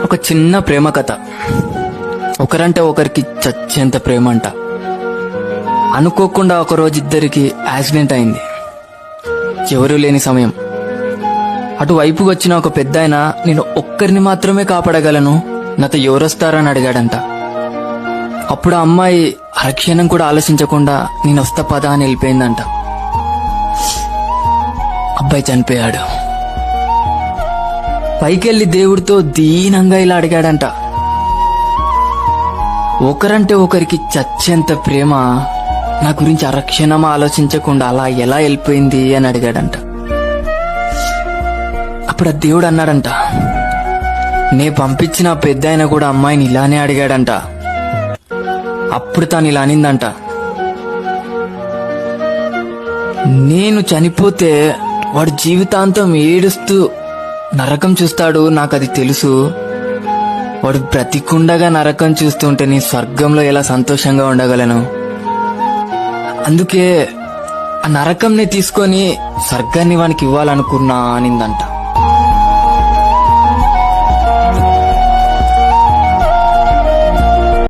ఒక చిన్న ప్రేమ కథ. ఒకరంటే ఒకరికి చచ్చేంత ప్రేమ అంట. అనుకోకుండా ఒకరోజు ఇద్దరికి యాక్సిడెంట్ అయింది. ఎవరూ లేని సమయం. అటువైపుకి వచ్చిన ఒక పెద్దాయన, నేను ఒక్కరిని మాత్రమే కాపాడగలను, నాతో ఎవరొస్తారని అడిగాడంట. అప్పుడు ఆ అమ్మాయి అరక్షణం కూడా ఆలోచించకుండా నేను వస్తా పదా అని వెళ్ళిపోయిందంట. అబ్బాయి చనిపోయాడు. పైకెళ్ళి దేవుడితో దీనంగా ఇలా అడిగాడంట, ఒకరంటే ఒకరికి చచ్చేంత ప్రేమ నా గురించి అరక్షణం ఆలోచించకుండా అలా ఎలా వెళ్ళిపోయింది అని అడిగాడంట. అప్పుడు ఆ దేవుడు అన్నాడంట, నే పంపించిన పెద్ద ఆయన కూడా అమ్మాయిని ఇలానే అడిగాడంట. అప్పుడు తాను ఇలా అనిందంట, నేను చనిపోతే వాడు జీవితాంతం ఏడుస్తూ నరకం చూస్తాడు, నాకు అది తెలుసు. వాడు బ్రతికుండగా నరకం చూస్తుంటే నీ స్వర్గంలో ఎలా సంతోషంగా ఉండగలను. అందుకే ఆ నరకంని తీసుకొని స్వర్గాన్ని వానికి ఇవ్వాలనుకున్నా అనిందంట.